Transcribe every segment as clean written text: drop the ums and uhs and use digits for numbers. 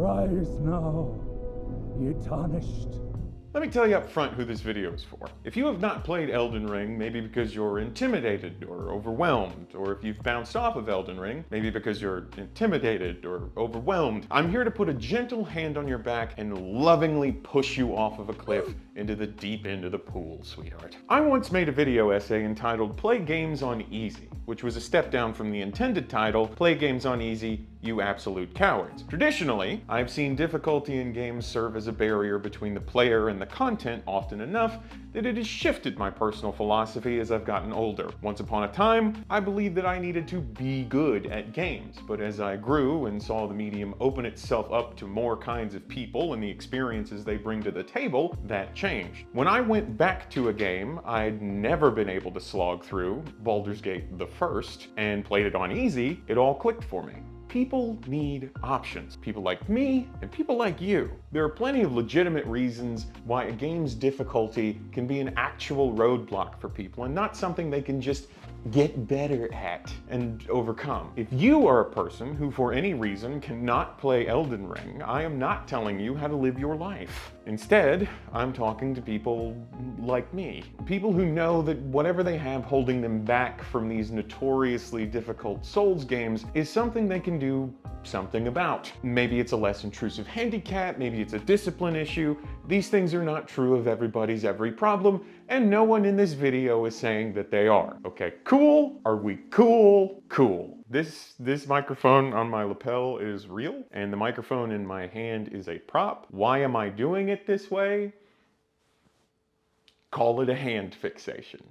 Arise now, ye tarnished. Let me tell you up front who this video is for. If you have not played Elden Ring, maybe because you're intimidated or overwhelmed, or if you've bounced off of Elden Ring, maybe because you're intimidated or overwhelmed, I'm here to put a gentle hand on your back and lovingly push you off of a cliff into the deep end of the pool, sweetheart. I once made a video essay entitled Play Games on Easy, which was a step down from the intended title, Play Games on Easy, You Absolute Cowards. Traditionally, I've seen difficulty in games serve as a barrier between the player and the content often enough that it has shifted my personal philosophy as I've gotten older. Once upon a time, I believed that I needed to be good at games, but as I grew and saw the medium open itself up to more kinds of people and the experiences they bring to the table, that changed. When I went back to a game I'd never been able to slog through, Baldur's Gate the First, and played it on easy, it all clicked for me. People need options. People like me and people like you. There are plenty of legitimate reasons why a game's difficulty can be an actual roadblock for people and not something they can just get better at and overcome. If you are a person who for any reason cannot play Elden Ring, I am not telling you how to live your life. Instead, I'm talking to people like me. People who know that whatever they have holding them back from these notoriously difficult Souls games is something they can do something about. Maybe it's a less intrusive handicap, maybe it's a discipline issue. These things are not true of everybody's every problem, and no one in this video is saying that they are. Okay, cool? Are we cool? Cool. This microphone on my lapel is real, and the microphone in my hand is a prop. Why am I doing it this way? Call it a hand fixation.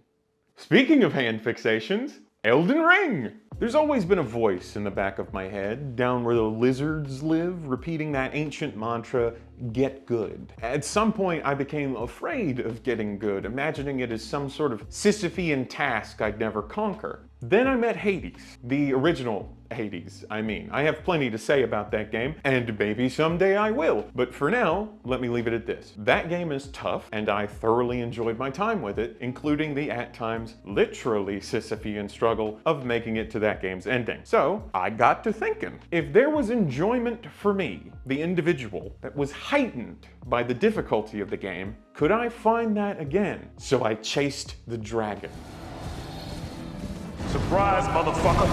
Speaking of hand fixations, Elden Ring! There's always been a voice in the back of my head, down where the lizards live, repeating that ancient mantra, get good. At some point, I became afraid of getting good, imagining it as some sort of Sisyphean task I'd never conquer. Then I met Hades, the original Hades, I mean. I have plenty to say about that game, and maybe someday I will. But for now, let me leave it at this. That game is tough, and I thoroughly enjoyed my time with it, including the at times literally Sisyphean struggle of making it to that game's ending. So I got to thinking, if there was enjoyment for me, the individual, that was heightened by the difficulty of the game, could I find that again? So I chased the dragon. Surprise, motherfucker!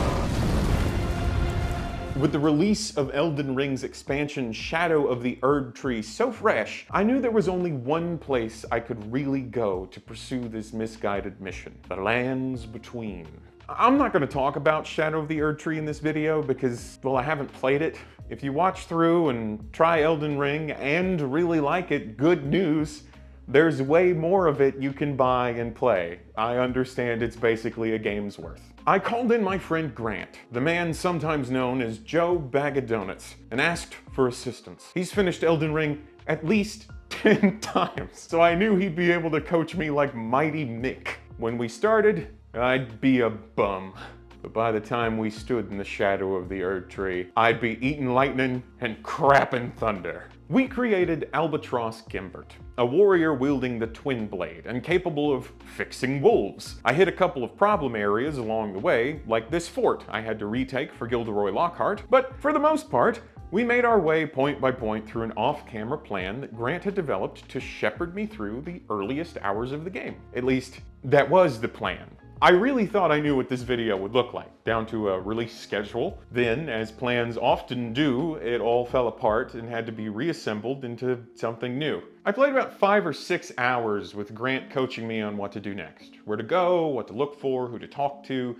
With the release of Elden Ring's expansion Shadow of the Erd Tree so fresh, I knew there was only one place I could really go to pursue this misguided mission: the lands between. I'm not going to talk about Shadow of the Erd Tree in this video because, well, I haven't played it. If you watch through and try Elden Ring and really like it, good news. There's way more of it you can buy and play. I understand it's basically a game's worth. I called in my friend Grant, the man sometimes known as Joe Bag of Donuts, and asked for assistance. He's finished Elden Ring at least 10 times, so I knew he'd be able to coach me like Mighty Mick. When we started, I'd be a bum. But by the time we stood in the shadow of the Erd Tree, I'd be eating lightning and crapping thunder. We created Albatross Gimbert, a warrior wielding the twin blade and capable of fixing wolves. I hit a couple of problem areas along the way, like this fort I had to retake for Gilderoy Lockhart, but for the most part, we made our way point by point through an off-camera plan that Grant had developed to shepherd me through the earliest hours of the game. At least, that was the plan. I really thought I knew what this video would look like, down to a release schedule. Then, as plans often do, it all fell apart and had to be reassembled into something new. I played about 5 or 6 hours with Grant coaching me on what to do next, where to go, what to look for, who to talk to.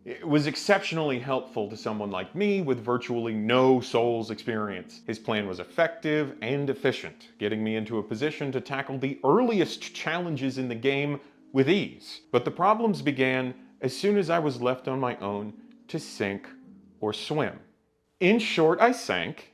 It was exceptionally helpful to someone like me with virtually no Souls experience. His plan was effective and efficient, getting me into a position to tackle the earliest challenges in the game with ease. But the problems began as soon as I was left on my own to sink or swim. In short, I sank.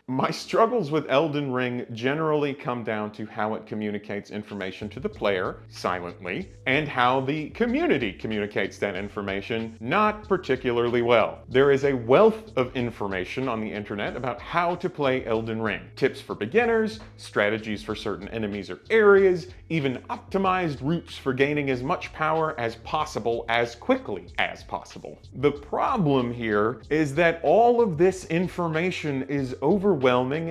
My struggles with Elden Ring generally come down to how it communicates information to the player, silently, and how the community communicates that information not particularly well. There is a wealth of information on the internet about how to play Elden Ring. Tips for beginners, strategies for certain enemies or areas, even optimized routes for gaining as much power as possible as quickly as possible. The problem here is that all of this information is overwhelming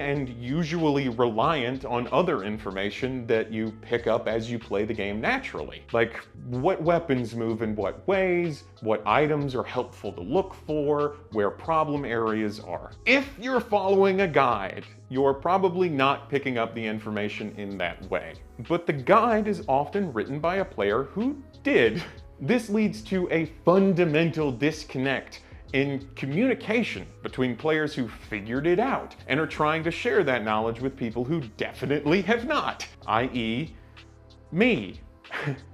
and usually reliant on other information that you pick up as you play the game naturally. Like what weapons move in what ways, what items are helpful to look for, where problem areas are. If you're following a guide, you're probably not picking up the information in that way. But the guide is often written by a player who did. This leads to a fundamental disconnect in communication between players who figured it out and are trying to share that knowledge with people who definitely have not, i.e., me.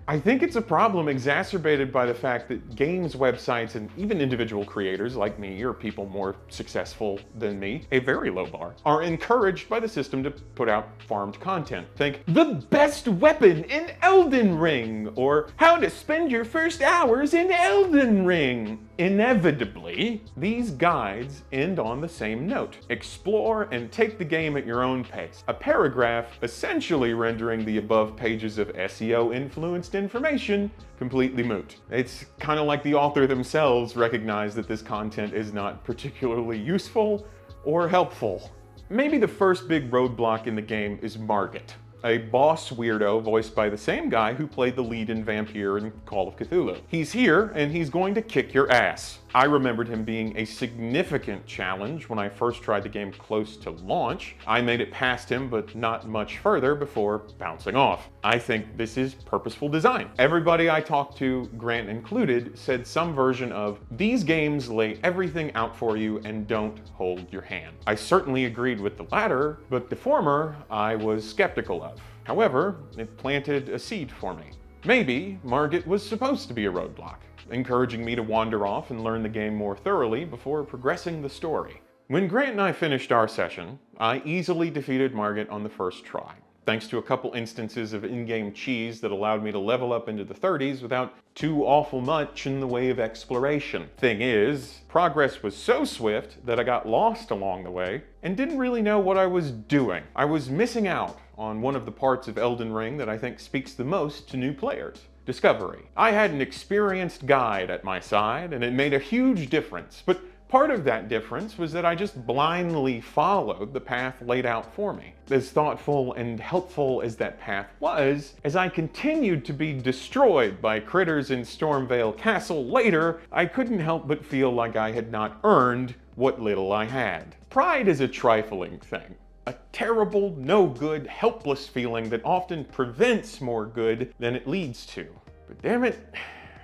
I think it's a problem exacerbated by the fact that games websites and even individual creators like me or people more successful than me, a very low bar, are encouraged by the system to put out farmed content. Think, the best weapon in Elden Ring, or how to spend your first hours in Elden Ring. Inevitably, these guides end on the same note. Explore and take the game at your own pace. A paragraph essentially rendering the above pages of SEO-influenced information completely moot. It's kind of like the author themselves recognize that this content is not particularly useful or helpful. Maybe the first big roadblock in the game is Margit, a boss weirdo voiced by the same guy who played the lead in Vampire and Call of Cthulhu. He's here and he's going to kick your ass. I remembered him being a significant challenge when I first tried the game close to launch. I made it past him, but not much further before bouncing off. I think this is purposeful design. Everybody I talked to, Grant included, said some version of, these games lay everything out for you and don't hold your hand. I certainly agreed with the latter, but the former I was skeptical of. However, it planted a seed for me. Maybe Margit was supposed to be a roadblock, encouraging me to wander off and learn the game more thoroughly before progressing the story. When Grant and I finished our session, I easily defeated Margit on the first try, thanks to a couple instances of in-game cheese that allowed me to level up into the 30s without too awful much in the way of exploration. Thing is, progress was so swift that I got lost along the way and didn't really know what I was doing. I was missing out on one of the parts of Elden Ring that I think speaks the most to new players. Discovery. I had an experienced guide at my side, and it made a huge difference, but part of that difference was that I just blindly followed the path laid out for me. As thoughtful and helpful as that path was, as I continued to be destroyed by critters in Stormvale Castle later, I couldn't help but feel like I had not earned what little I had. Pride is a trifling thing. A terrible, no good, helpless feeling that often prevents more good than it leads to. But damn it,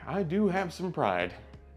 I do have some pride.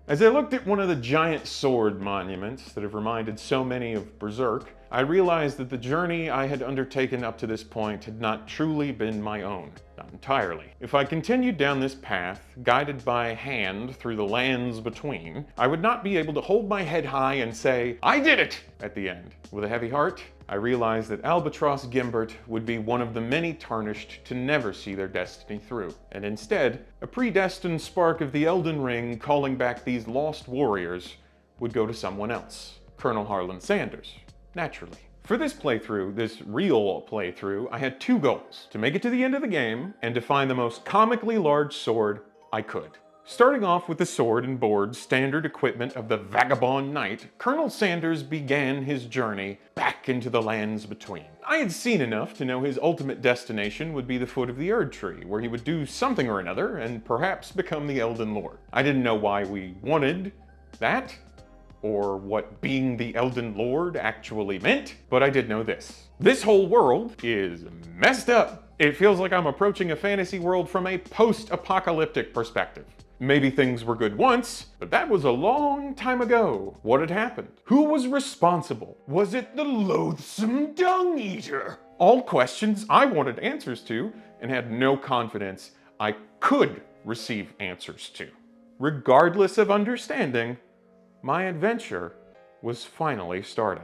As I looked at one of the giant sword monuments that have reminded so many of Berserk, I realized that the journey I had undertaken up to this point had not truly been my own. Not entirely. If I continued down this path, guided by hand through the lands between, I would not be able to hold my head high and say, I did it! At the end. With a heavy heart, I realized that Albatross Gimbert would be one of the many tarnished to never see their destiny through. And instead, a predestined spark of the Elden Ring calling back these lost warriors would go to someone else. Colonel Harlan Sanders. Naturally. For this playthrough, this real playthrough, I had two goals: to make it to the end of the game, and to find the most comically large sword I could. Starting off with the sword and board standard equipment of the Vagabond Knight, Colonel Sanders began his journey back into the lands between. I had seen enough to know his ultimate destination would be the foot of the Erd Tree, where he would do something or another and perhaps become the Elden Lord. I didn't know why we wanted that, or what being the Elden Lord actually meant, but I did know this. This whole world is messed up. It feels like I'm approaching a fantasy world from a post-apocalyptic perspective. Maybe things were good once, but that was a long time ago. What had happened? Who was responsible? Was it the loathsome dung eater? All questions I wanted answers to and had no confidence I could receive answers to. Regardless of understanding, my adventure was finally starting.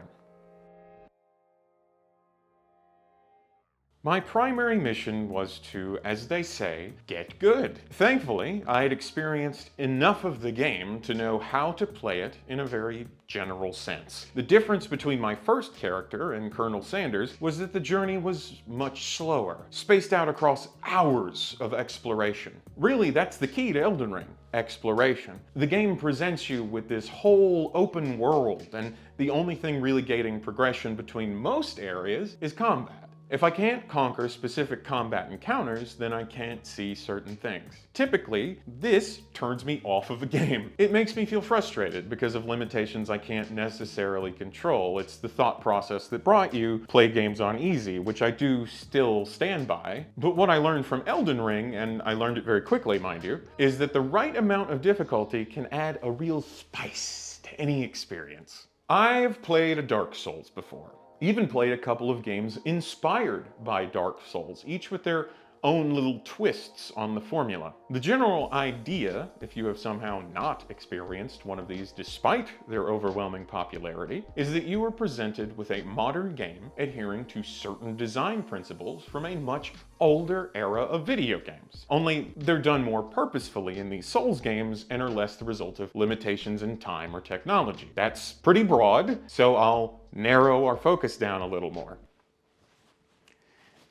My primary mission was to, as they say, get good. Thankfully, I had experienced enough of the game to know how to play it in a very general sense. The difference between my first character and Colonel Sanders was that the journey was much slower, spaced out across hours of exploration. Really, that's the key to Elden Ring. Exploration. The game presents you with this whole open world, and the only thing really gating progression between most areas is combat. If I can't conquer specific combat encounters, then I can't see certain things. Typically, this turns me off of a game. It makes me feel frustrated because of limitations I can't necessarily control. It's the thought process that brought you play games on easy, which I do still stand by. But what I learned from Elden Ring, and I learned it very quickly, mind you, is that the right amount of difficulty can add a real spice to any experience. I've played a Dark Souls before. Even played a couple of games inspired by Dark Souls, each with their own little twists on the formula. The general idea, if you have somehow not experienced one of these despite their overwhelming popularity, is that you are presented with a modern game adhering to certain design principles from a much older era of video games. Only they're done more purposefully in these Souls games and are less the result of limitations in time or technology. That's pretty broad, so I'll narrow our focus down a little more.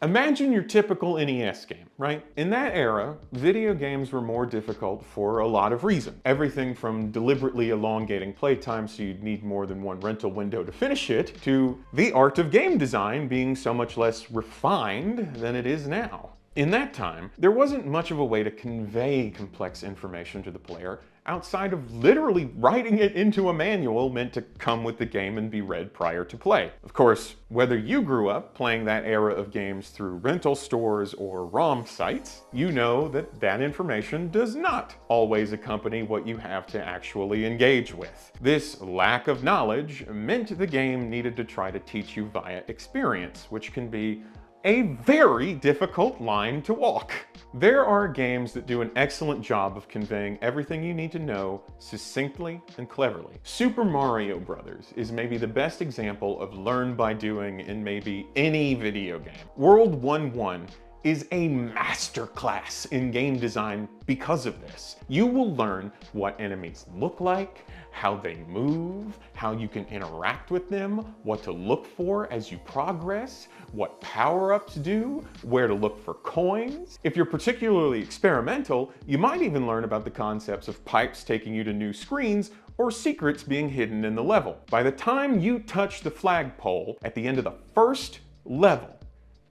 Imagine your typical NES game, right? In that era, video games were more difficult for a lot of reasons. Everything from deliberately elongating playtime so you'd need more than one rental window to finish it, to the art of game design being so much less refined than it is now. In that time, there wasn't much of a way to convey complex information to the player outside of literally writing it into a manual meant to come with the game and be read prior to play. Of course, whether you grew up playing that era of games through rental stores or ROM sites, you know that that information does not always accompany what you have to actually engage with. This lack of knowledge meant the game needed to try to teach you via experience, which can be a very difficult line to walk. There are games that do an excellent job of conveying everything you need to know succinctly and cleverly. Super Mario Bros. Is maybe the best example of learn by doing in maybe any video game. World 1-1 is a masterclass in game design because of this. You will learn what enemies look like, how they move, how you can interact with them, what to look for as you progress, what power-ups do, where to look for coins. If you're particularly experimental, you might even learn about the concepts of pipes taking you to new screens or secrets being hidden in the level. By the time you touch the flagpole at the end of the first level,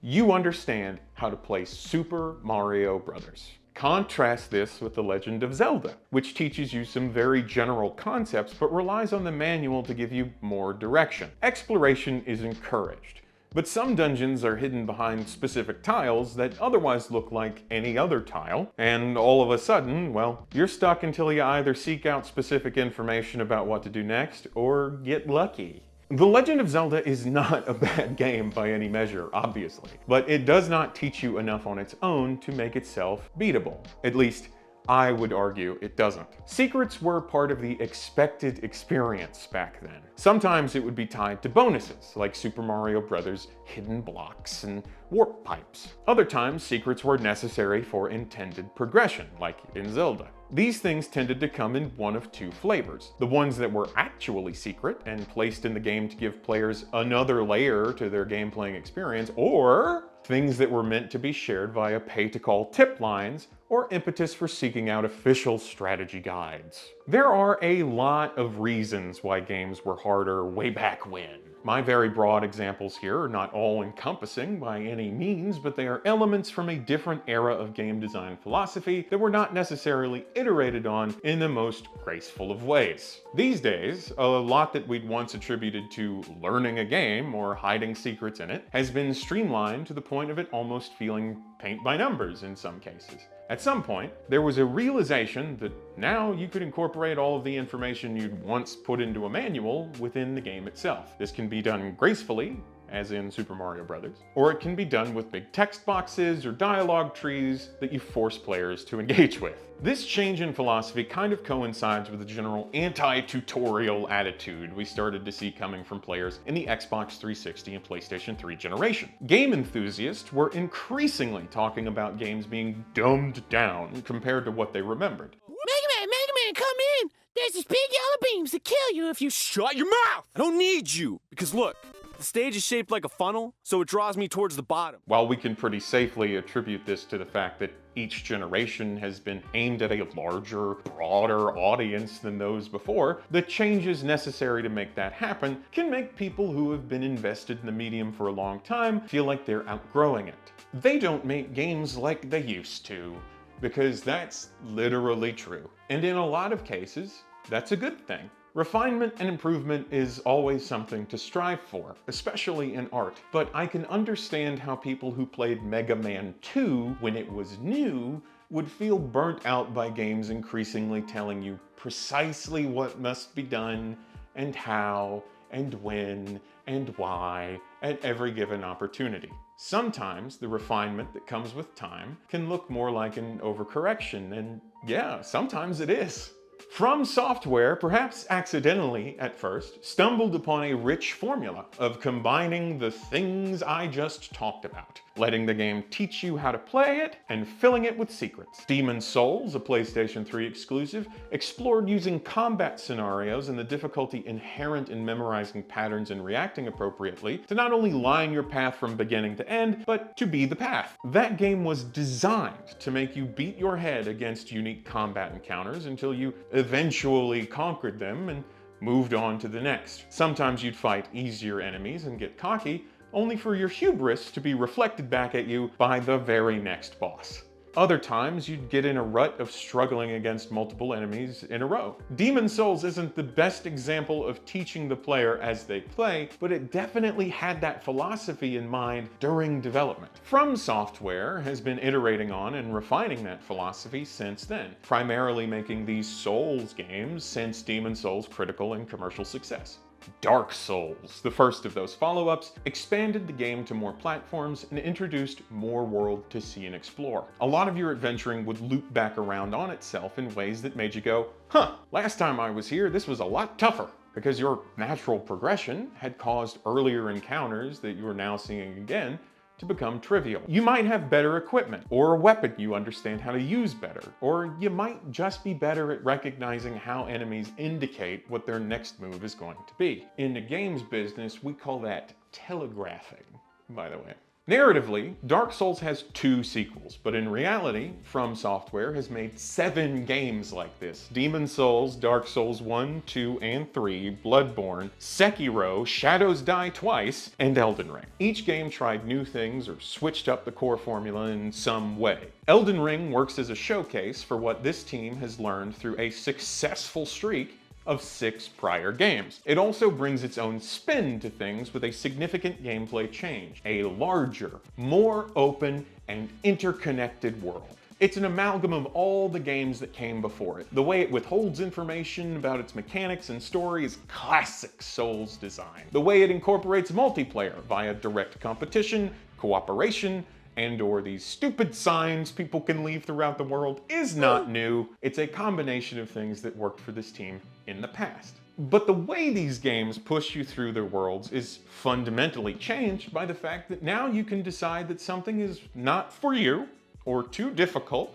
you understand how to play Super Mario Bros. Contrast this with The Legend of Zelda, which teaches you some very general concepts but relies on the manual to give you more direction. Exploration is encouraged, but some dungeons are hidden behind specific tiles that otherwise look like any other tile, and all of a sudden, well, you're stuck until you either seek out specific information about what to do next or get lucky. The Legend of Zelda is not a bad game by any measure, obviously, but it does not teach you enough on its own to make itself beatable. At least, I would argue it doesn't. Secrets were part of the expected experience back then. Sometimes it would be tied to bonuses, like Super Mario Bros. Hidden blocks and warp pipes. Other times, secrets were necessary for intended progression, like in Zelda. These things tended to come in one of two flavors. The ones that were actually secret and placed in the game to give players another layer to their game-playing experience, or things that were meant to be shared via pay-to-call tip lines or impetus for seeking out official strategy guides. There are a lot of reasons why games were harder way back when. My very broad examples here are not all-encompassing by any means, but they are elements from a different era of game design philosophy that were not necessarily iterated on in the most graceful of ways. These days, a lot that we'd once attributed to learning a game or hiding secrets in it has been streamlined to the point of it almost feeling paint by numbers in some cases. At some point, there was a realization that now you could incorporate all of the information you'd once put into a manual within the game itself. This can be done gracefully as in Super Mario Bros., or it can be done with big text boxes or dialogue trees that you force players to engage with. This change in philosophy kind of coincides with the general anti-tutorial attitude we started to see coming from players in the Xbox 360 and PlayStation 3 generation. Game enthusiasts were increasingly talking about games being dumbed down compared to what they remembered. Mega Man, come in! There's these big yellow beams that kill you if you shut your mouth! I don't need you, because look, the stage is shaped like a funnel, so it draws me towards the bottom. While we can pretty safely attribute this to the fact that each generation has been aimed at a larger, broader audience than those before, the changes necessary to make that happen can make people who have been invested in the medium for a long time feel like they're outgrowing it. They don't make games like they used to, because that's literally true. And in a lot of cases, that's a good thing. Refinement and improvement is always something to strive for, especially in art. But I can understand how people who played Mega Man 2 when it was new would feel burnt out by games increasingly telling you precisely what must be done and how and when and why at every given opportunity. Sometimes the refinement that comes with time can look more like an overcorrection, and yeah, sometimes it is. From Software, perhaps accidentally at first, stumbled upon a rich formula of combining the things I just talked about, letting the game teach you how to play it and filling it with secrets. Demon's Souls, a PlayStation 3 exclusive, explored using combat scenarios and the difficulty inherent in memorizing patterns and reacting appropriately to not only line your path from beginning to end, but to be the path. That game was designed to make you beat your head against unique combat encounters until you eventually conquered them and moved on to the next. Sometimes you'd fight easier enemies and get cocky, only for your hubris to be reflected back at you by the very next boss. Other times, you'd get in a rut of struggling against multiple enemies in a row. Demon's Souls isn't the best example of teaching the player as they play, but it definitely had that philosophy in mind during development. From Software has been iterating on and refining that philosophy since then, primarily making these Souls games since Demon's Souls' critical and commercial success. Dark Souls, the first of those follow-ups, expanded the game to more platforms and introduced more world to see and explore. A lot of your adventuring would loop back around on itself in ways that made you go, huh, last time I was here this was a lot tougher, because your natural progression had caused earlier encounters that you are now seeing again to become trivial. You might have better equipment, or a weapon you understand how to use better, or you might just be better at recognizing how enemies indicate what their next move is going to be. In the games business, we call that telegraphing, by the way. Narratively, Dark Souls has 2 sequels, but in reality, From Software has made 7 games like this. Demon's Souls, Dark Souls 1, 2, and 3, Bloodborne, Sekiro, Shadows Die Twice, and Elden Ring. Each game tried new things or switched up the core formula in some way. Elden Ring works as a showcase for what this team has learned through a successful streak of 6 prior games. It also brings its own spin to things with a significant gameplay change, a larger, more open, and interconnected world. It's an amalgam of all the games that came before it. The way it withholds information about its mechanics and story is classic Souls design. The way it incorporates multiplayer via direct competition, cooperation, and/or these stupid signs people can leave throughout the world is not new. It's a combination of things that worked for this team in the past. But the way these games push you through their worlds is fundamentally changed by the fact that now you can decide that something is not for you or too difficult,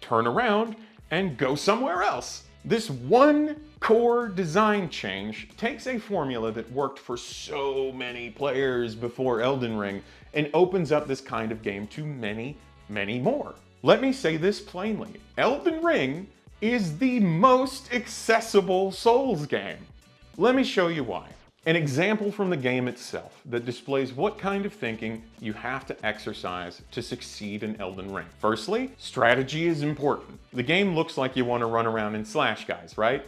turn around, and go somewhere else. This one core design change takes a formula that worked for so many players before Elden Ring and opens up this kind of game to many, many more. Let me say this plainly. Elden Ring is the most accessible Souls game. Let me show you why. An example from the game itself that displays what kind of thinking you have to exercise to succeed in Elden Ring. Firstly, strategy is important. The game looks like you want to run around and slash guys, right?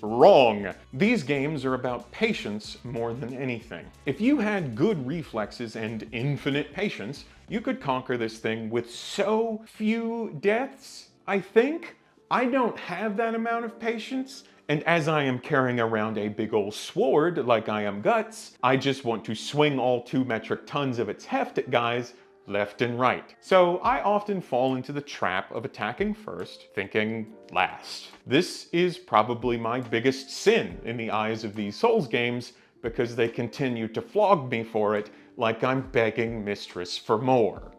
Wrong. These games are about patience more than anything. If you had good reflexes and infinite patience, you could conquer this thing with so few deaths, I think. I don't have that amount of patience, And as I am carrying around a big ol' sword like I am Guts, I just want to swing all 2 metric tons of its heft at guys left and right. So I often fall into the trap of attacking first, thinking last. This is probably my biggest sin in the eyes of these Souls games, because they continue to flog me for it like I'm begging Mistress for more.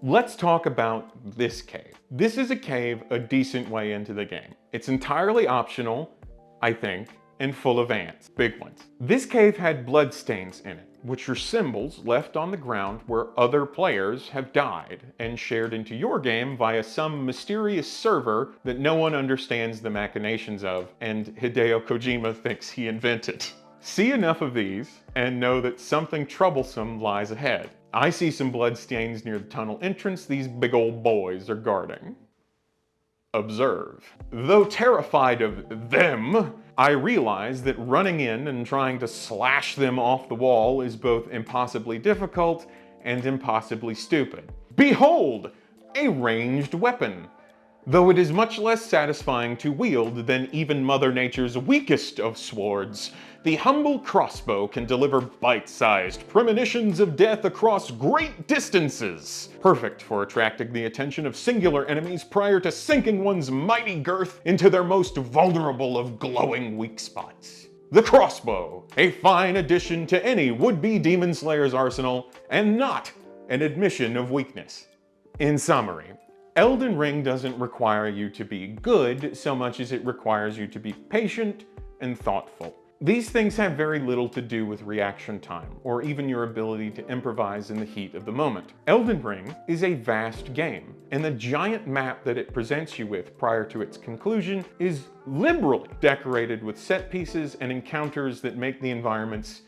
Let's talk about this cave. This is a cave a decent way into the game. It's entirely optional, I think, and full of ants, big ones. This cave had bloodstains in it, which are symbols left on the ground where other players have died and shared into your game via some mysterious server that no one understands the machinations of, and Hideo Kojima thinks he invented. See enough of these and know that something troublesome lies ahead. I see some bloodstains near the tunnel entrance these big old boys are guarding. Observe. Though terrified of them, I realize that running in and trying to slash them off the wall is both impossibly difficult and impossibly stupid. Behold, a ranged weapon. Though it is much less satisfying to wield than even Mother Nature's weakest of swords, the humble crossbow can deliver bite-sized premonitions of death across great distances. Perfect for attracting the attention of singular enemies prior to sinking one's mighty girth into their most vulnerable of glowing weak spots. The crossbow, a fine addition to any would-be Demon Slayer's arsenal, and not an admission of weakness. In summary, Elden Ring doesn't require you to be good so much as it requires you to be patient and thoughtful. These things have very little to do with reaction time, or even your ability to improvise in the heat of the moment. Elden Ring is a vast game, and the giant map that it presents you with prior to its conclusion is liberally decorated with set pieces and encounters that make the environments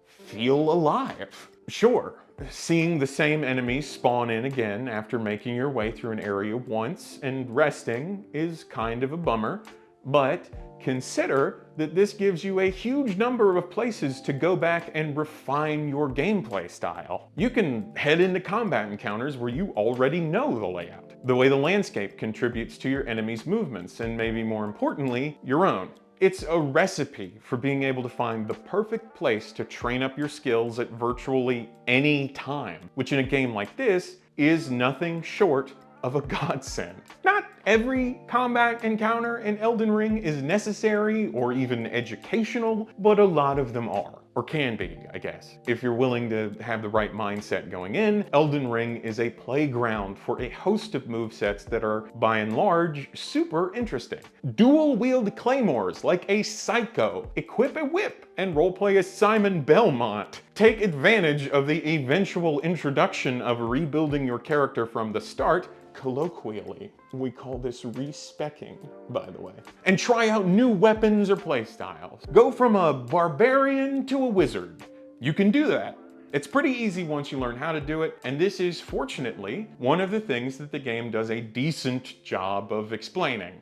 feel alive. Sure, seeing the same enemies spawn in again after making your way through an area once and resting is kind of a bummer, but consider that this gives you a huge number of places to go back and refine your gameplay style. You can head into combat encounters where you already know the layout, the way the landscape contributes to your enemy's movements, and maybe more importantly, your own. It's a recipe for being able to find the perfect place to train up your skills at virtually any time, which in a game like this is nothing short of a godsend. Not every combat encounter in Elden Ring is necessary or even educational, but a lot of them are. Or can be, I guess. If you're willing to have the right mindset going in, Elden Ring is a playground for a host of movesets that are, by and large, super interesting. Dual-wield claymores like a psycho, equip a whip, and roleplay as Simon Belmont. Take advantage of the eventual introduction of rebuilding your character from the start. Colloquially, we call this respecking, by the way. And try out new weapons or playstyles. Go from a barbarian to a wizard. You can do that. It's pretty easy once you learn how to do it, and this is, fortunately, one of the things that the game does a decent job of explaining,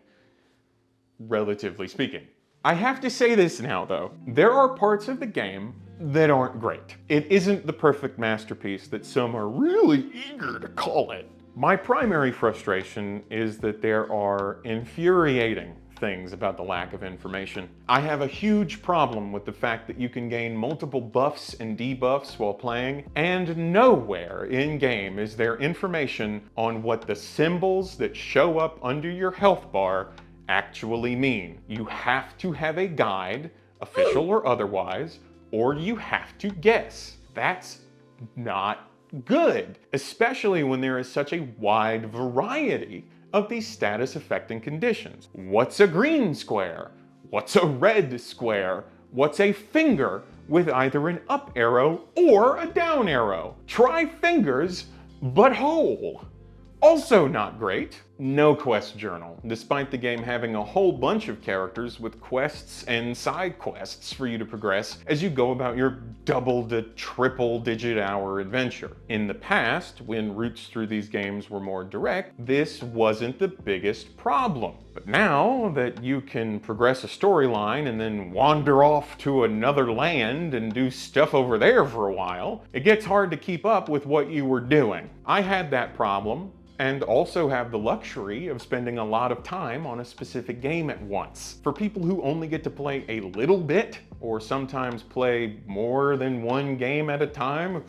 relatively speaking. I have to say this now, though. There are parts of the game that aren't great. It isn't the perfect masterpiece that some are really eager to call it. My primary frustration is that there are infuriating things about the lack of information. I have a huge problem with the fact that you can gain multiple buffs and debuffs while playing, and nowhere in-game is there information on what the symbols that show up under your health bar actually mean. You have to have a guide, official or otherwise, or you have to guess. That's not good, especially when there is such a wide variety of these status affecting conditions. What's a green square? What's a red square? What's a finger with either an up arrow or a down arrow? Try fingers, but whole. Also not great, no quest journal, despite the game having a whole bunch of characters with quests and side quests for you to progress as you go about your double to triple digit hour adventure. In the past, when routes through these games were more direct, this wasn't the biggest problem. But now that you can progress a storyline and then wander off to another land and do stuff over there for a while, it gets hard to keep up with what you were doing. I had that problem, and also have the luxury of spending a lot of time on a specific game at once. For people who only get to play a little bit, or sometimes play more than one game at a time,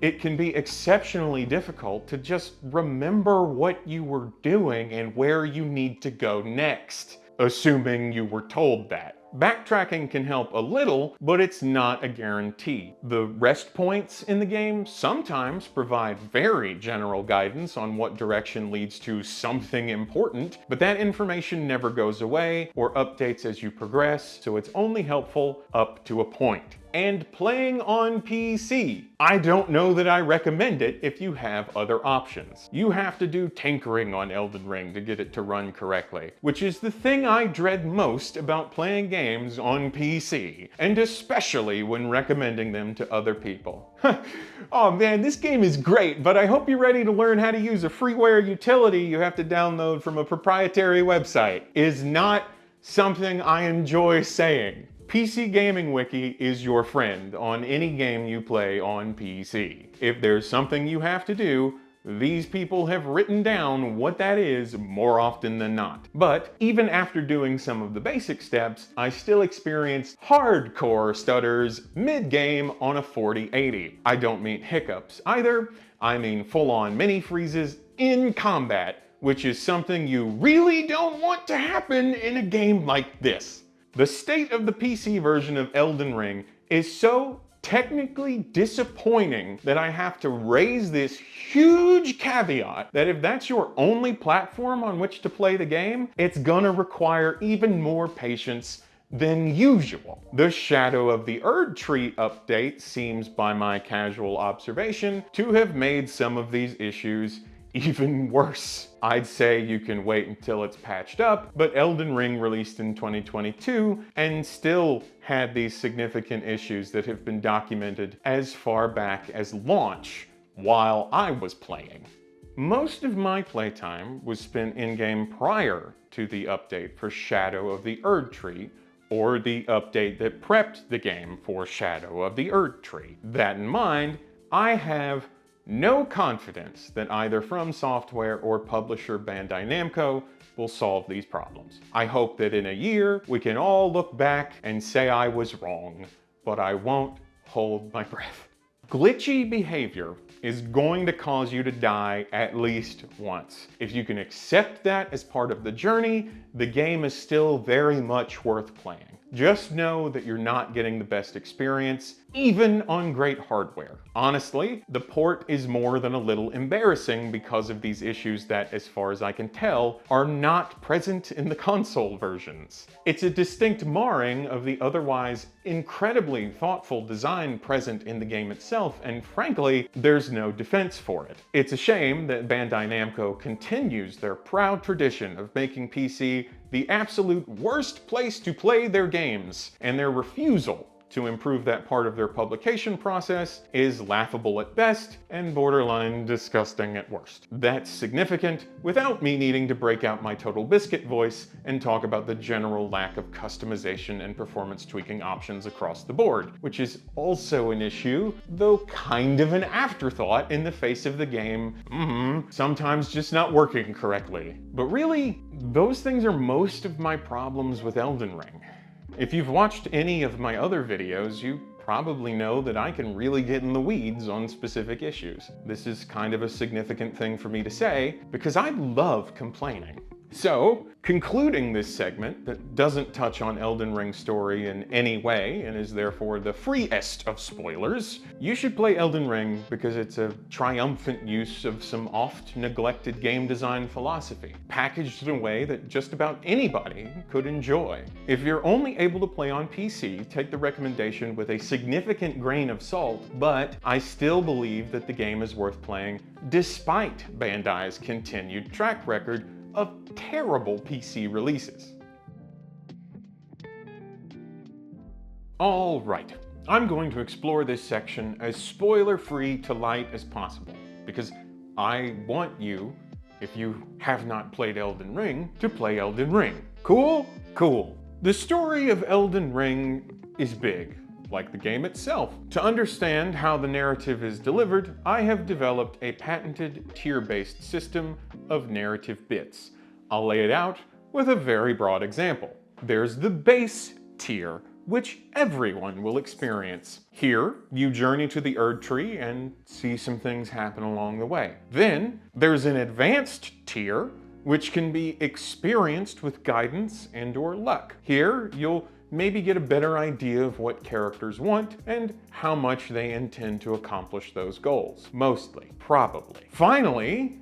it can be exceptionally difficult to just remember what you were doing and where you need to go next, assuming you were told that. Backtracking can help a little, but it's not a guarantee. The rest points in the game sometimes provide very general guidance on what direction leads to something important, but that information never goes away or updates as you progress, so it's only helpful up to a point. And playing on PC. I don't know that I recommend it if you have other options. You have to do tinkering on Elden Ring to get it to run correctly, which is the thing I dread most about playing games on PC, and especially when recommending them to other people. Oh man, this game is great, but I hope you're ready to learn how to use a freeware utility you have to download from a proprietary website, is not something I enjoy saying. PC Gaming Wiki is your friend on any game you play on PC. If there's something you have to do, these people have written down what that is more often than not. But even after doing some of the basic steps, I still experienced hardcore stutters mid-game on a 4080. I don't mean hiccups either, I mean full-on mini freezes in combat, which is something you really don't want to happen in a game like this. The state of the PC version of Elden Ring is so technically disappointing that I have to raise this huge caveat that if that's your only platform on which to play the game, it's gonna require even more patience than usual. The Shadow of the Erd Tree update seems, by my casual observation, to have made some of these issues even worse. I'd say you can wait until it's patched up, but Elden Ring released in 2022 and still had these significant issues that have been documented as far back as launch while I was playing. Most of my playtime was spent in-game prior to the update for Shadow of the Erd Tree, or the update that prepped the game for Shadow of the Erd Tree. That in mind, I have no confidence that either From Software or publisher Bandai Namco will solve these problems. I hope that in a year, we can all look back and say I was wrong, but I won't hold my breath. Glitchy behavior is going to cause you to die at least once. If you can accept that as part of the journey, the game is still very much worth playing. Just know that you're not getting the best experience, even on great hardware. Honestly, the port is more than a little embarrassing because of these issues that, as far as I can tell, are not present in the console versions. It's a distinct marring of the otherwise incredibly thoughtful design present in the game itself, and frankly, there's no defense for it. It's a shame that Bandai Namco continues their proud tradition of making PC the absolute worst place to play their games, and their refusal to improve that part of their publication process is laughable at best and borderline disgusting at worst. That's significant without me needing to break out my Total Biscuit voice and talk about the general lack of customization and performance tweaking options across the board, which is also an issue, though kind of an afterthought in the face of the game sometimes just not working correctly. But really, those things are most of my problems with Elden Ring. If you've watched any of my other videos, you probably know that I can really get in the weeds on specific issues. This is kind of a significant thing for me to say, because I love complaining. So, concluding this segment that doesn't touch on Elden Ring's story in any way and is therefore the freest of spoilers, you should play Elden Ring because it's a triumphant use of some oft-neglected game design philosophy, packaged in a way that just about anybody could enjoy. If you're only able to play on PC, take the recommendation with a significant grain of salt, but I still believe that the game is worth playing despite Bandai's continued track record of terrible PC releases. All right, I'm going to explore this section as spoiler-free to light as possible, because I want you, if you have not played Elden Ring, to play Elden Ring. Cool? Cool. The story of Elden Ring is big, like the game itself. To understand how the narrative is delivered, I have developed a patented tier-based system of narrative bits. I'll lay it out with a very broad example. There's the base tier, which everyone will experience. Here, you journey to the Erd Tree and see some things happen along the way. Then, there's an advanced tier, which can be experienced with guidance and/or luck. Here, you'll maybe get a better idea of what characters want and how much they intend to accomplish those goals. Mostly. Probably. Finally,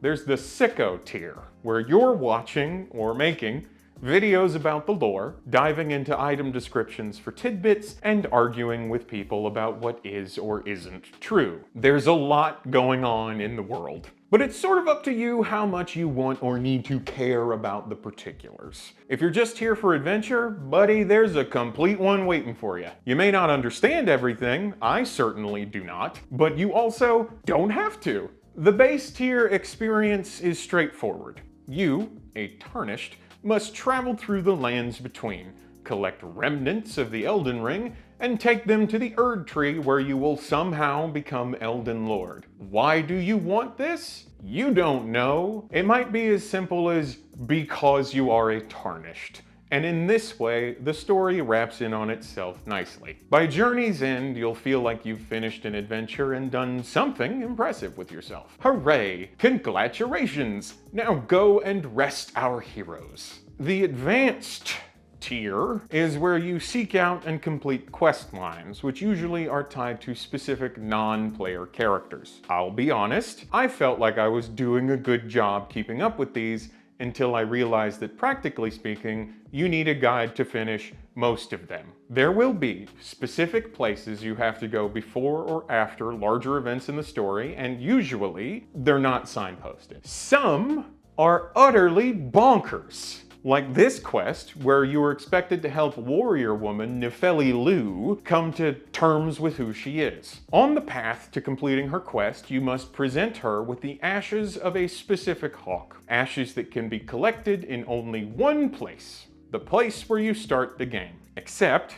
there's the sicko tier, where you're watching or making videos about the lore, diving into item descriptions for tidbits, and arguing with people about what is or isn't true. There's a lot going on in the world, but it's sort of up to you how much you want or need to care about the particulars. If you're just here for adventure, buddy, there's a complete one waiting for you. You may not understand everything, I certainly do not, but you also don't have to. The base tier experience is straightforward. You, a tarnished, must travel through the lands between, collect remnants of the Elden Ring, and take them to the Erd Tree where you will somehow become Elden Lord. Why do you want this? You don't know. It might be as simple as because you are a tarnished. And in this way, the story wraps in on itself nicely. By journey's end, you'll feel like you've finished an adventure and done something impressive with yourself. Hooray! Congratulations! Now go and rest our heroes. The advanced tier is where you seek out and complete quest lines, which usually are tied to specific non-player characters. I'll be honest, I felt like I was doing a good job keeping up with these until I realized that practically speaking, you need a guide to finish most of them. There will be specific places you have to go before or after larger events in the story, and usually they're not signposted. Some are utterly bonkers. Like this quest, where you are expected to help warrior woman Nefeli Lu come to terms with who she is. On the path to completing her quest, you must present her with the ashes of a specific hawk. Ashes that can be collected in only one place. The place where you start the game. Except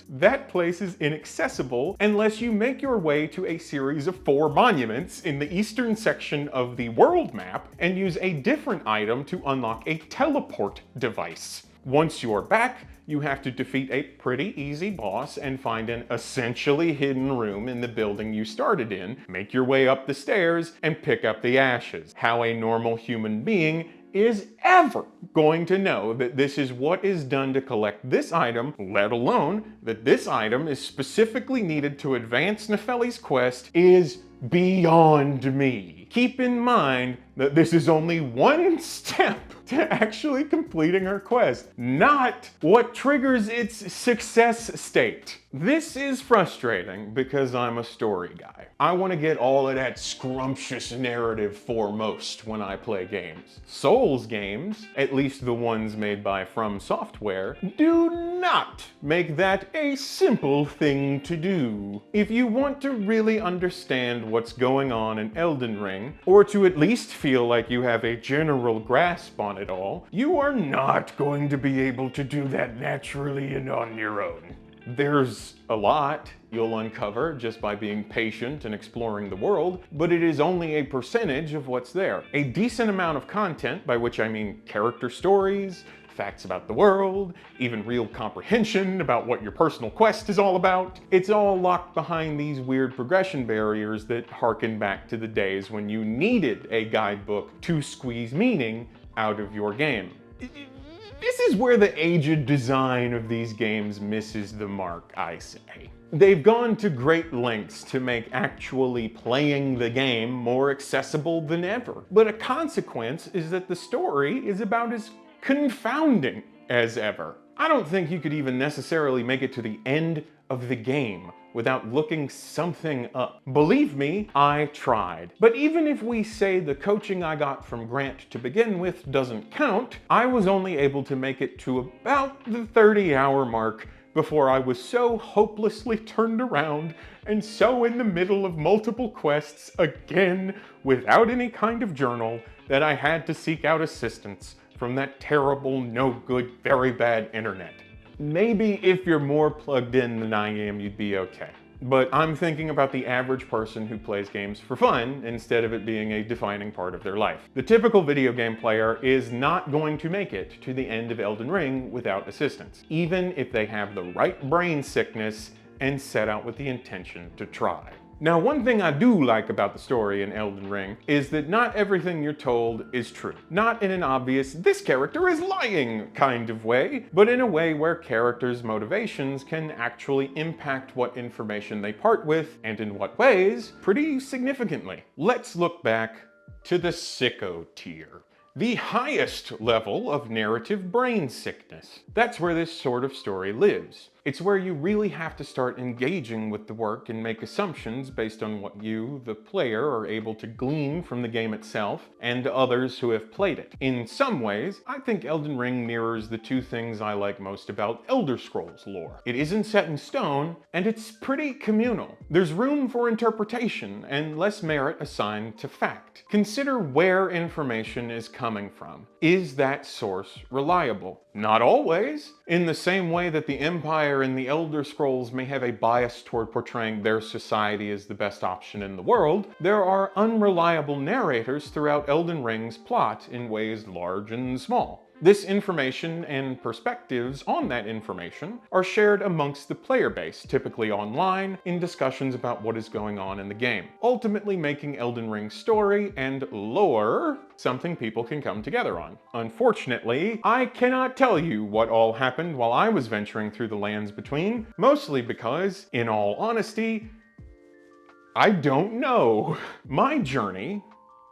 that place is inaccessible unless you make your way to a series of 4 monuments in the eastern section of the world map and use a different item to unlock a teleport device. Once you're back, you have to defeat a pretty easy boss and find an essentially hidden room in the building you started in, make your way up the stairs, and pick up the ashes. How a normal human being is ever going to know that this is what is done to collect this item, let alone that this item is specifically needed to advance Nefeli's quest, is beyond me. Keep in mind that this is only one step to actually completing her quest, not what triggers its success state. This is frustrating because I'm a story guy. I want to get all of that scrumptious narrative foremost when I play games. Souls games, at least the ones made by From Software, do not make that a simple thing to do. If you want to really understand what's going on in Elden Ring, or to at least feel like you have a general grasp on it all, you are not going to be able to do that naturally and on your own. There's a lot you'll uncover just by being patient and exploring the world, but it is only a percentage of what's there. A decent amount of content, by which I mean character stories, facts about the world, even real comprehension about what your personal quest is all about. It's all locked behind these weird progression barriers that harken back to the days when you needed a guidebook to squeeze meaning out of your game. This is where the aged design of these games misses the mark, I say. They've gone to great lengths to make actually playing the game more accessible than ever. But a consequence is that the story is about as confounding as ever. I don't think you could even necessarily make it to the end of the game without looking something up. Believe me, I tried. But even if we say the coaching I got from Grant to begin with doesn't count, I was only able to make it to about the 30-hour mark before I was so hopelessly turned around and so in the middle of multiple quests again without any kind of journal that I had to seek out assistance from that terrible, no good, very bad internet. Maybe if you're more plugged in than I am, you'd be okay. But I'm thinking about the average person who plays games for fun instead of it being a defining part of their life. The typical video game player is not going to make it to the end of Elden Ring without assistance, even if they have the right brain sickness and set out with the intention to try. Now, one thing I do like about the story in Elden Ring is that not everything you're told is true. Not in an obvious, this character is lying kind of way, but in a way where characters' motivations can actually impact what information they part with, and in what ways, pretty significantly. Let's look back to the sicko tier. The highest level of narrative brain sickness. That's where this sort of story lives. It's where you really have to start engaging with the work and make assumptions based on what you, the player, are able to glean from the game itself and others who have played it. In some ways, I think Elden Ring mirrors the two things I like most about Elder Scrolls lore. It isn't set in stone, and it's pretty communal. There's room for interpretation and less merit assigned to fact. Consider where information is coming from. Is that source reliable? Not always. In the same way that the Empire in the Elder Scrolls may have a bias toward portraying their society as the best option in the world, there are unreliable narrators throughout Elden Ring's plot in ways large and small. This information and perspectives on that information are shared amongst the player base, typically online, in discussions about what is going on in the game, ultimately making Elden Ring's story and lore something people can come together on. Unfortunately, I cannot tell you what all happened while I was venturing through the lands between, mostly because, in all honesty, I don't know. My journey,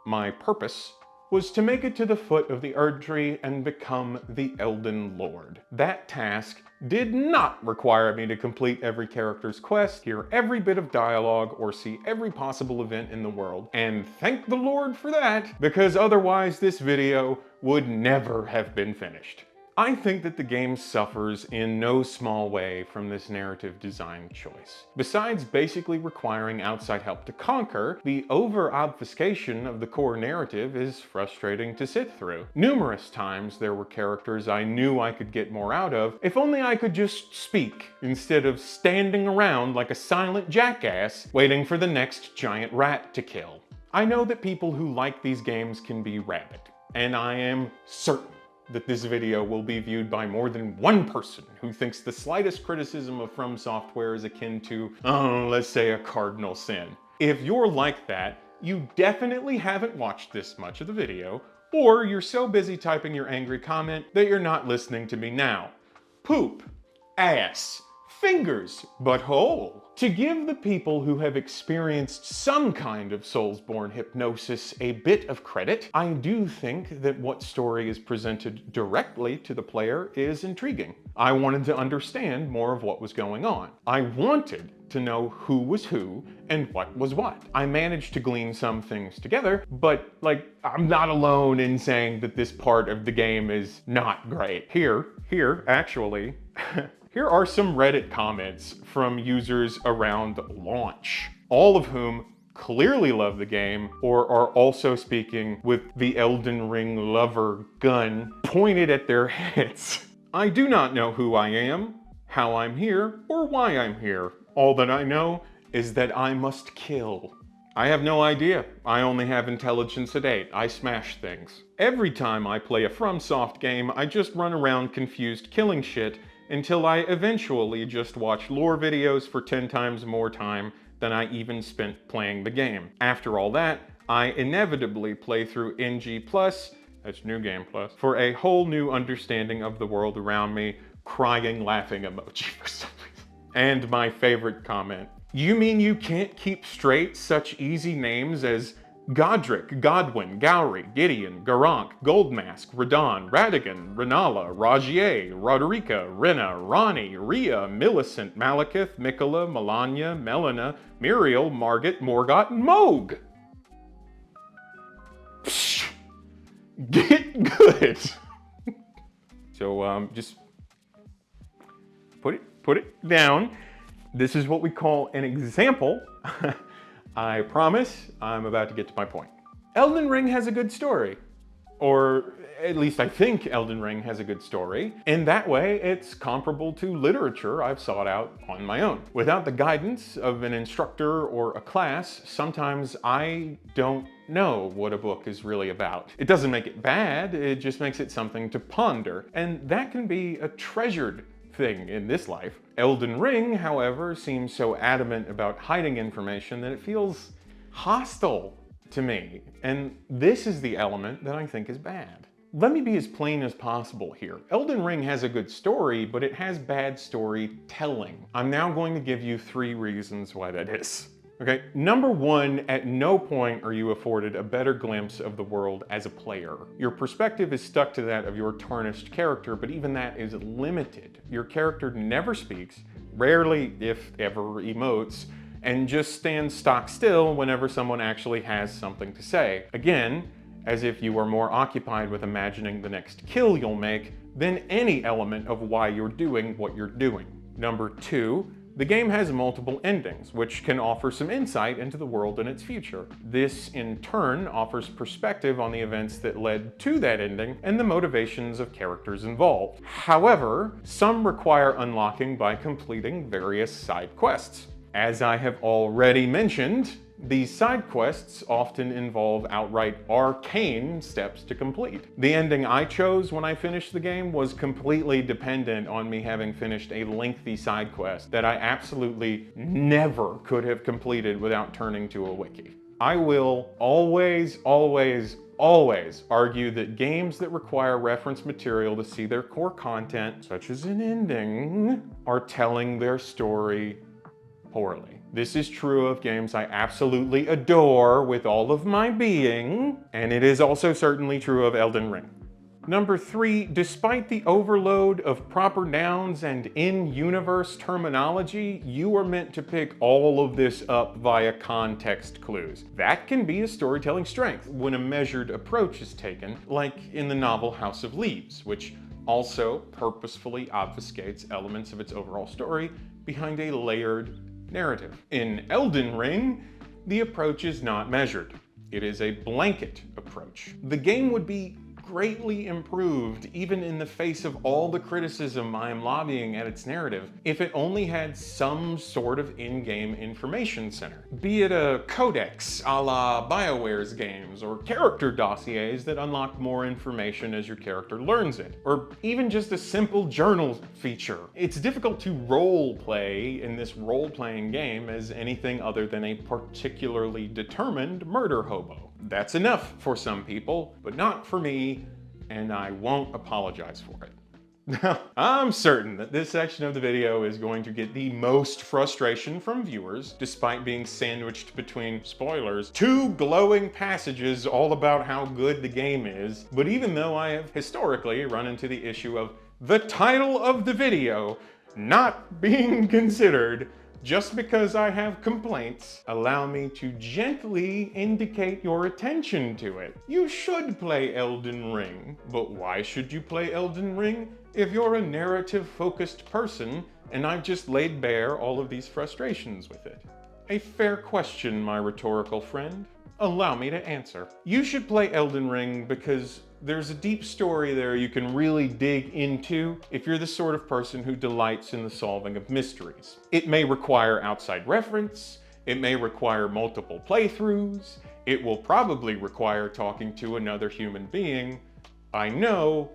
my purpose, was to make it to the foot of the Erdtree and become the Elden Lord. That task did not require me to complete every character's quest, hear every bit of dialogue, or see every possible event in the world. And thank the Lord for that, because otherwise this video would never have been finished. I think that the game suffers in no small way from this narrative design choice. Besides basically requiring outside help to conquer, the over-obfuscation of the core narrative is frustrating to sit through. Numerous times there were characters I knew I could get more out of if only I could just speak, instead of standing around like a silent jackass waiting for the next giant rat to kill. I know that people who like these games can be rabid, and I am certain that this video will be viewed by more than one person who thinks the slightest criticism of From Software is akin to, let's say, a cardinal sin. If you're like that, you definitely haven't watched this much of the video, or you're so busy typing your angry comment that you're not listening to me now. Poop, ass, fingers, butthole. To give the people who have experienced some kind of Soulsborne hypnosis a bit of credit, I do think that what story is presented directly to the player is intriguing. I wanted to understand more of what was going on. I wanted to know who was who and what was what. I managed to glean some things together, but I'm not alone in saying that this part of the game is not great. Here, actually, here are some Reddit comments from users around launch, all of whom clearly love the game or are also speaking with the Elden Ring lover gun pointed at their heads. I do not know who I am, how I'm here, or why I'm here. All that I know is that I must kill. I have no idea. I only have intelligence at 8. I smash things. Every time I play a FromSoft game, I just run around confused killing shit until I eventually just watch lore videos for 10 times more time than I even spent playing the game. After all that, I inevitably play through NG+, that's New Game Plus, for a whole new understanding of the world around me, crying laughing emoji for some reason. And my favorite comment, you mean you can't keep straight such easy names as Godric, Godwin, Gowry, Gideon, Garank, Goldmask, Radon, Radigan, Renala, Rajier, Roderica, Rena, Ronnie, Rhea, Millicent, Malekith, Mikola, Melania, Melina, Muriel, Margit, Morgott, and Moog. Psh, get good. So just put it down. This is what we call an example. I promise I'm about to get to my point. Elden Ring has a good story. Or at least I think Elden Ring has a good story. In that way, it's comparable to literature I've sought out on my own. Without the guidance of an instructor or a class, sometimes I don't know what a book is really about. It doesn't make it bad, it just makes it something to ponder. And that can be a treasured thing in this life. Elden Ring, however, seems so adamant about hiding information that it feels hostile to me. And this is the element that I think is bad. Let me be as plain as possible here. Elden Ring has a good story, but it has bad storytelling. I'm now going to give you 3 reasons why that is. Okay, number 1, at no point are you afforded a better glimpse of the world as a player. Your perspective is stuck to that of your tarnished character, but even that is limited. Your character never speaks, rarely, if ever, emotes, and just stands stock still whenever someone actually has something to say. Again, as if you are more occupied with imagining the next kill you'll make than any element of why you're doing what you're doing. Number 2, the game has multiple endings, which can offer some insight into the world and its future. This, in turn, offers perspective on the events that led to that ending and the motivations of characters involved. However, some require unlocking by completing various side quests. As I have already mentioned, these side quests often involve outright arcane steps to complete. The ending I chose when I finished the game was completely dependent on me having finished a lengthy side quest that I absolutely never could have completed without turning to a wiki. I will always argue that games that require reference material to see their core content, such as an ending, are telling their story poorly. This is true of games I absolutely adore with all of my being, and it is also certainly true of Elden Ring. Number 3, despite the overload of proper nouns and in-universe terminology, you are meant to pick all of this up via context clues. That can be a storytelling strength when a measured approach is taken, like in the novel House of Leaves, which also purposefully obfuscates elements of its overall story behind a layered narrative. In Elden Ring, the approach is not measured. It is a blanket approach. The game would be greatly improved, even in the face of all the criticism I am lobbying at its narrative, if it only had some sort of in-game information center. Be it a codex a la BioWare's games, or character dossiers that unlock more information as your character learns it, or even just a simple journal feature. It's difficult to role-play in this role-playing game as anything other than a particularly determined murder hobo. That's enough for some people, but not for me, and I won't apologize for it. Now, I'm certain that this section of the video is going to get the most frustration from viewers, despite being sandwiched between, spoilers, 2 glowing passages all about how good the game is. But even though I have historically run into the issue of the title of the video not being considered, just because I have complaints, allow me to gently indicate your attention to it. You should play Elden Ring, but why should you play Elden Ring if you're a narrative-focused person and I've just laid bare all of these frustrations with it? A fair question, my rhetorical friend. Allow me to answer. You should play Elden Ring because there's a deep story there you can really dig into if you're the sort of person who delights in the solving of mysteries. It may require outside reference, it may require multiple playthroughs, it will probably require talking to another human being. I know,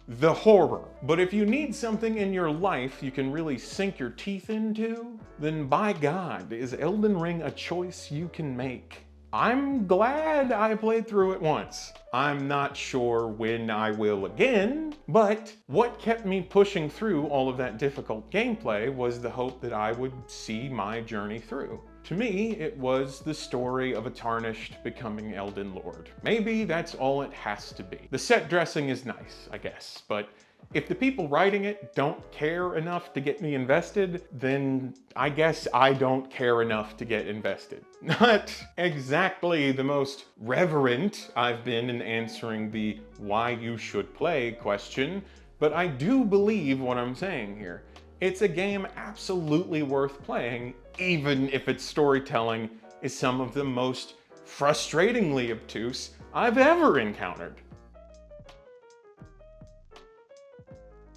the horror. But if you need something in your life you can really sink your teeth into, then by God, is Elden Ring a choice you can make? I'm glad I played through it once. I'm not sure when I will again, but what kept me pushing through all of that difficult gameplay was the hope that I would see my journey through. To me, it was the story of a tarnished becoming Elden Lord. Maybe that's all it has to be. The set dressing is nice, I guess, but if the people writing it don't care enough to get me invested, then I guess I don't care enough to get invested. Not exactly the most reverent I've been in answering the why you should play question, but I do believe what I'm saying here. It's a game absolutely worth playing, even if its storytelling is some of the most frustratingly obtuse I've ever encountered.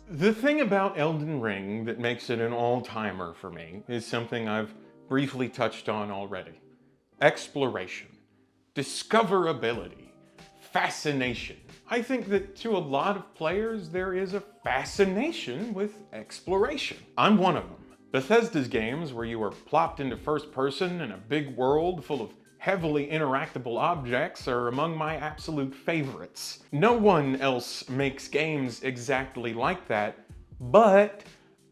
The thing about Elden Ring that makes it an all-timer for me is something I've briefly touched on already. Exploration, discoverability, fascination. I think that to a lot of players there is a fascination with exploration. I'm one of them. Bethesda's games, where you are plopped into first person in a big world full of heavily interactable objects, are among my absolute favorites. No one else makes games exactly like that, but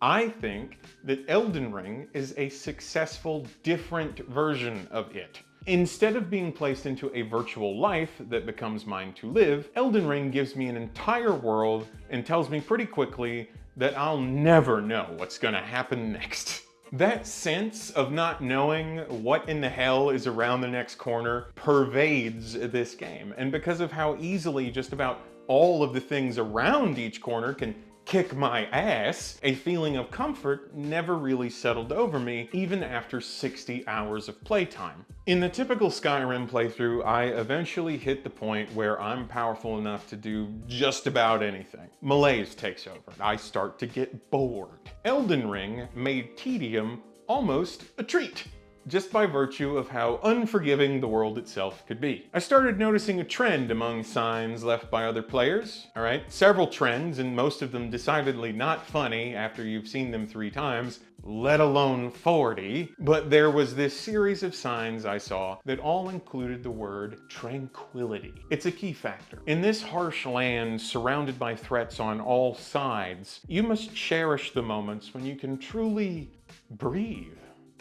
I think that Elden Ring is a successful, different version of it. Instead of being placed into a virtual life that becomes mine to live, Elden Ring gives me an entire world and tells me pretty quickly that I'll never know what's gonna happen next. That sense of not knowing what in the hell is around the next corner pervades this game, and because of how easily just about all of the things around each corner can kick my ass, a feeling of comfort never really settled over me, even after 60 hours of playtime. In the typical Skyrim playthrough, I eventually hit the point where I'm powerful enough to do just about anything. Malaise takes over. I start to get bored. Elden Ring made tedium almost a treat, just by virtue of how unforgiving the world itself could be. I started noticing a trend among signs left by other players, alright? Several trends, and most of them decidedly not funny after you've seen them 3 times, let alone 40. But there was this series of signs I saw that all included the word tranquility. It's a key factor. In this harsh land, surrounded by threats on all sides, you must cherish the moments when you can truly breathe.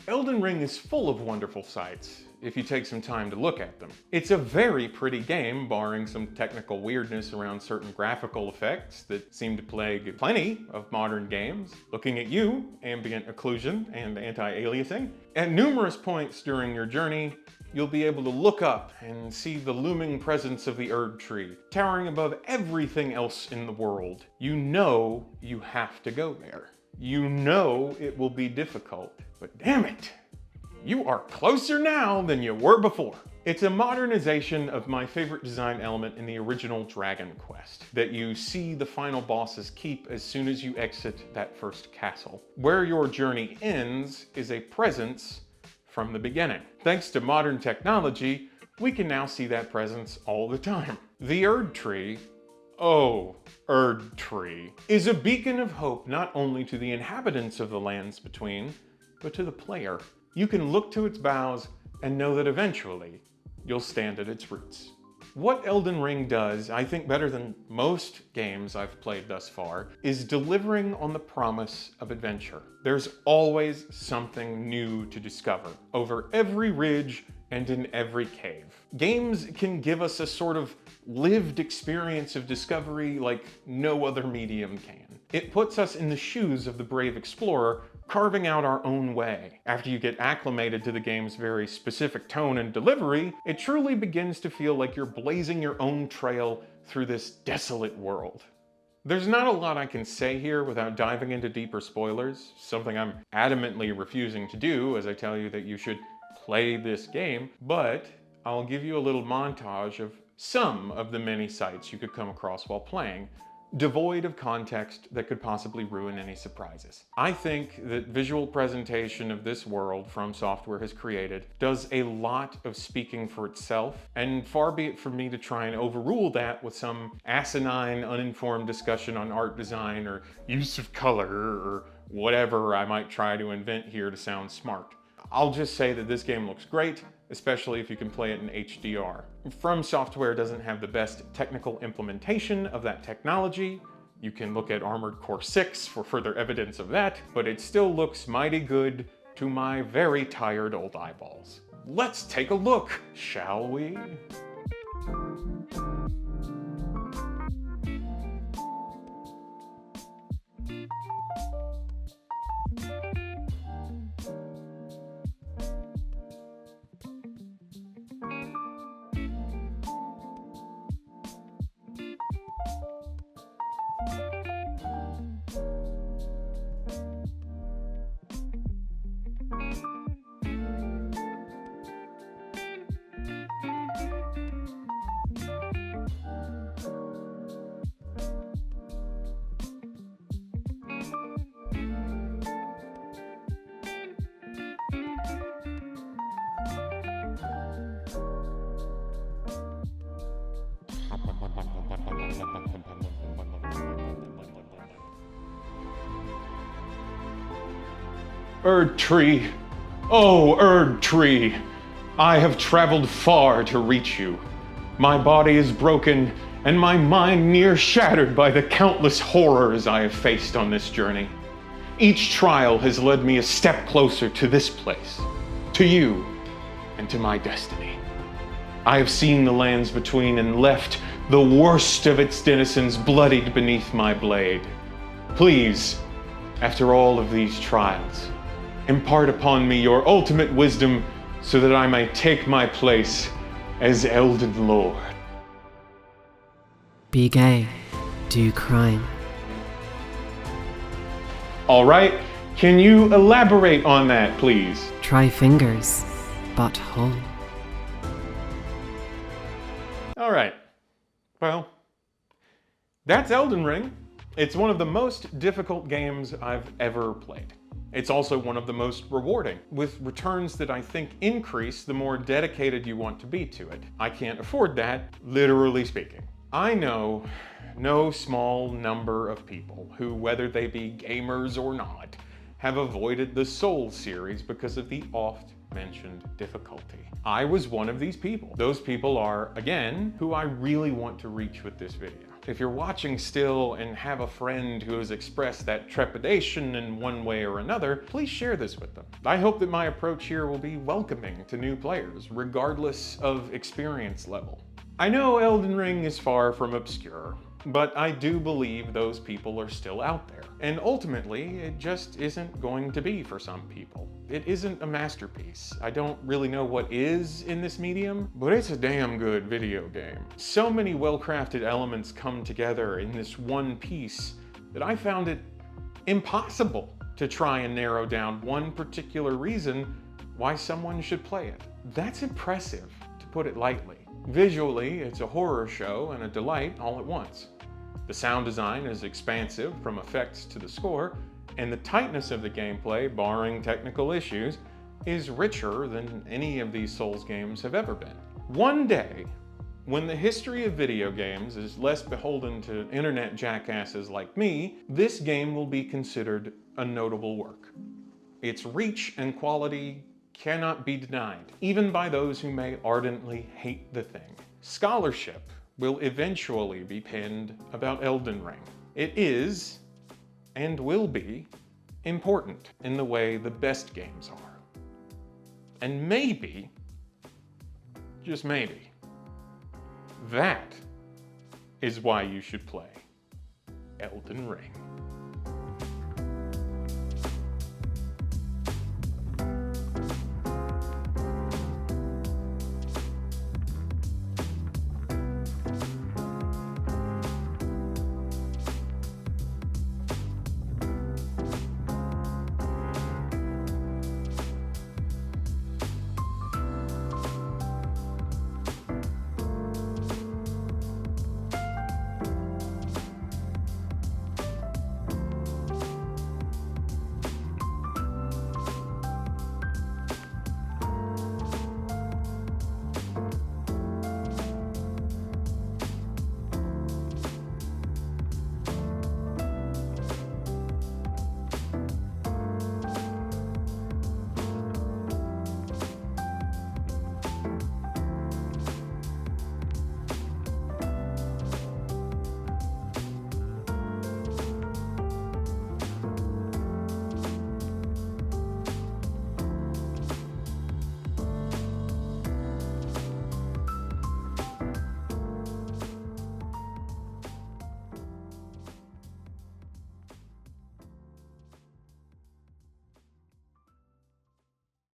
Elden Ring is full of wonderful sights, if you take some time to look at them. It's a very pretty game, barring some technical weirdness around certain graphical effects that seem to plague plenty of modern games. Looking at you, ambient occlusion and anti-aliasing. At numerous points during your journey, you'll be able to look up and see the looming presence of the Erd Tree, towering above everything else in the world. You know you have to go there. You know it will be difficult, but damn it, you are closer now than you were before. It's a modernization of my favorite design element in the original Dragon Quest, that you see the final boss's keep as soon as you exit that first castle. Where your journey ends is a presence from the beginning. Thanks to modern technology, we can now see that presence all the time. The Erd Tree, Erd Tree, is a beacon of hope not only to the inhabitants of the lands between, but to the player. You can look to its boughs and know that eventually you'll stand at its roots. What Elden Ring does, I think better than most games I've played thus far, is delivering on the promise of adventure. There's always something new to discover, over every ridge and in every cave. Games can give us a sort of lived experience of discovery like no other medium can. It puts us in the shoes of the brave explorer, carving out our own way. After you get acclimated to the game's very specific tone and delivery, it truly begins to feel like you're blazing your own trail through this desolate world. There's not a lot I can say here without diving into deeper spoilers, something I'm adamantly refusing to do as I tell you that you should play this game, but I'll give you a little montage of some of the many sights you could come across while playing, devoid of context that could possibly ruin any surprises. I think that visual presentation of this world From Software has created does a lot of speaking for itself, and far be it from me to try and overrule that with some asinine, uninformed discussion on art design or use of color or whatever I might try to invent here to sound smart. I'll just say that this game looks great, especially if you can play it in HDR. From Software doesn't have the best technical implementation of that technology. You can look at Armored Core 6 for further evidence of that, but it still looks mighty good to my very tired old eyeballs. Let's take a look, shall we? Erd Tree, oh Erd Tree, I have traveled far to reach you. My body is broken and my mind near shattered by the countless horrors I have faced on this journey. Each trial has led me a step closer to this place, to you, and to my destiny. I have seen the lands between and left the worst of its denizens bloodied beneath my blade. Please, after all of these trials, impart upon me your ultimate wisdom so that I may take my place as Elden Lord. Be gay, do crime. All right, can you elaborate on that, please? Try fingers, butthole. All right, well, that's Elden Ring. It's one of the most difficult games I've ever played. It's also one of the most rewarding, with returns that I think increase the more dedicated you want to be to it. I can't afford that, literally speaking. I know no small number of people who, whether they be gamers or not, have avoided the Souls series because of the oft-mentioned difficulty. I was one of these people. Those people are, again, who I really want to reach with this video. If you're watching still and have a friend who has expressed that trepidation in one way or another, please share this with them. I hope that my approach here will be welcoming to new players, regardless of experience level. I know Elden Ring is far from obscure, but I do believe those people are still out there. And ultimately, it just isn't going to be for some people. It isn't a masterpiece. I don't really know what is in this medium, but it's a damn good video game. So many well-crafted elements come together in this one piece that I found it impossible to try and narrow down one particular reason why someone should play it. That's impressive, to put it lightly. Visually, it's a horror show and a delight all at once. The sound design is expansive from effects to the score, and the tightness of the gameplay, barring technical issues, is richer than any of these Souls games have ever been. One day, when the history of video games is less beholden to internet jackasses like me, this game will be considered a notable work. Its reach and quality cannot be denied, even by those who may ardently hate the thing. Scholarship will eventually be penned about Elden Ring. It is, and will be, important in the way the best games are. And maybe, just maybe, that is why you should play Elden Ring.